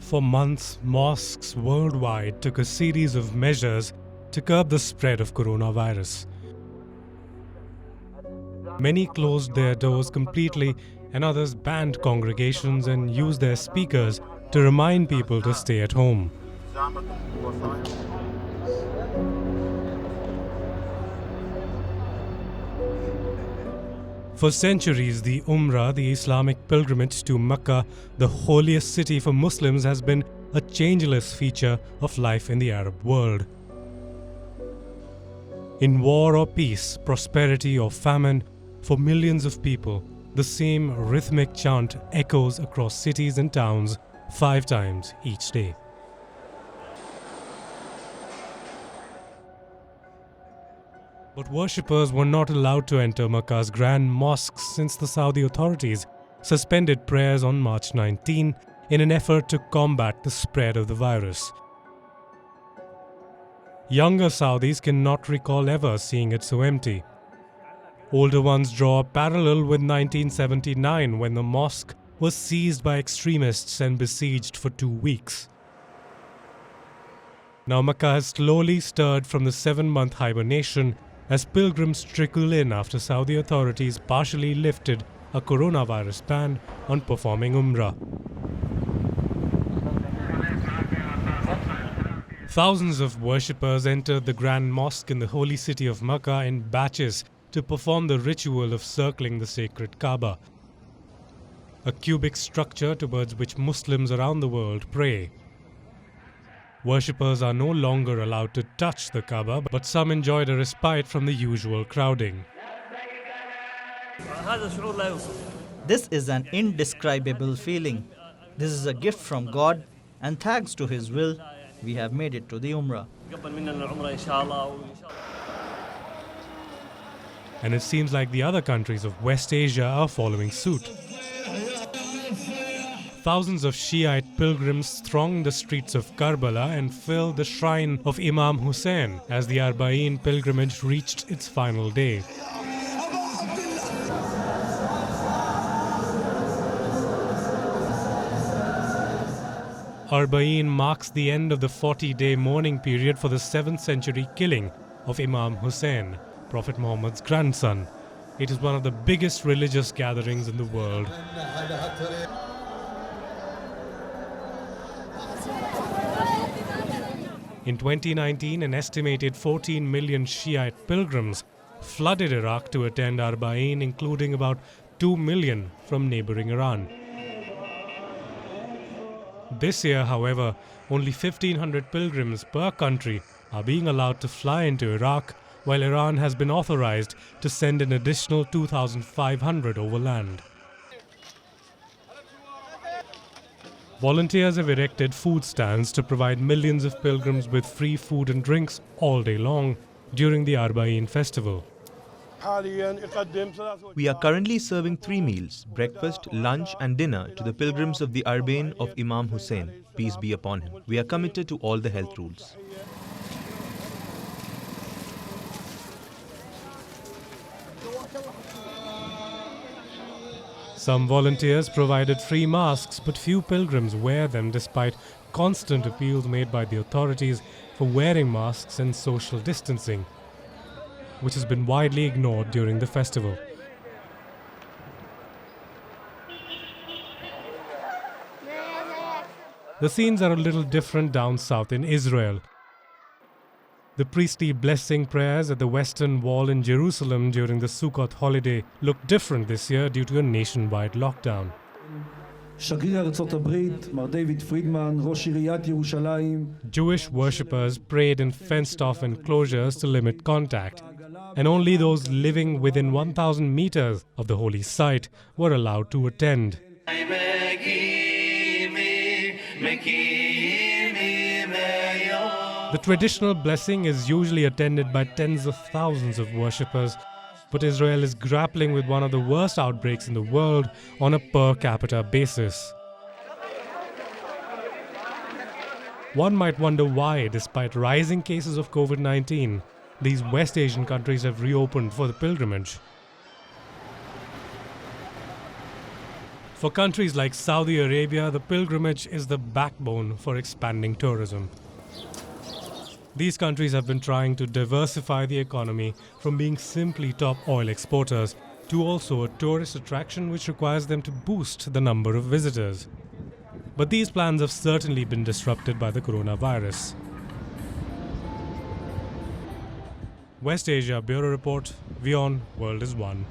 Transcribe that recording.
For months, mosques worldwide took a series of measures to curb the spread of coronavirus. Many closed their doors completely, and others banned congregations and used their speakers to remind people to stay at home. For centuries, the Umrah, the Islamic pilgrimage to Mecca, the holiest city for Muslims, has been a changeless feature of life in the Arab world. In war or peace, prosperity or famine, for millions of people, the same rhythmic chant echoes across cities and towns 5 times each day. But worshippers were not allowed to enter Mecca's grand mosques since the Saudi authorities suspended prayers on March 19 in an effort to combat the spread of the virus. Younger Saudis cannot recall ever seeing it so empty. Older ones draw a parallel with 1979, when the mosque was seized by extremists and besieged for 2 weeks. Now Mecca has slowly stirred from the 7-month hibernation as pilgrims trickle in after Saudi authorities partially lifted a coronavirus ban on performing Umrah. Thousands of worshippers entered the Grand Mosque in the holy city of Mecca in batches to perform the ritual of circling the sacred Kaaba, a cubic structure towards which Muslims around the world pray. Worshippers are no longer allowed to touch the Kaaba, but some enjoyed a respite from the usual crowding. This is an indescribable feeling. This is a gift from God, and thanks to His will, we have made it to the Umrah. And it seems like the other countries of West Asia are following suit. Thousands of Shiite pilgrims thronged the streets of Karbala and filled the shrine of Imam Hussein as the ARBAEEN pilgrimage reached its final day. ARBAEEN marks the end of the 40-day mourning period for the 7th century killing of Imam Hussein, Prophet Muhammad's grandson. It is one of the biggest religious gatherings in the world. In 2019, an estimated 14 million Shiite pilgrims flooded Iraq to attend ARBAEEN, including about 2 million from neighboring Iran. This year, however, only 1,500 pilgrims per country are being allowed to fly into Iraq, while Iran has been authorized to send an additional 2,500 overland. Volunteers have erected food stands to provide millions of pilgrims with free food and drinks all day long during the ARBAEEN festival. We are currently serving 3 meals, breakfast, lunch and dinner to the pilgrims of the ARBAEEN of Imam Hussein, peace be upon him. We are committed to all the health rules. Some volunteers provided free masks, but few pilgrims wear them despite constant appeals made by the authorities for wearing masks and social distancing, which has been widely ignored during the festival. The scenes are a little different down south in Israel. The priestly blessing prayers at the Western Wall in Jerusalem during the SUKKOT holiday look different this year due to a nationwide lockdown. Jewish worshippers prayed in fenced-off enclosures to limit contact, and only those living within 1,000 meters of the holy site were allowed to attend. The traditional blessing is usually attended by tens of thousands of worshippers, but Israel is grappling with one of the worst outbreaks in the world on a per capita basis. One might wonder why, despite rising cases of COVID-19, these West Asian countries have reopened for the pilgrimage. For countries like Saudi Arabia, the pilgrimage is the backbone for expanding tourism. These countries have been trying to diversify the economy from being simply top oil exporters to also a tourist attraction which requires them to boost the number of visitors. But these plans have certainly been disrupted by the coronavirus. West Asia Bureau Report, WION World is One.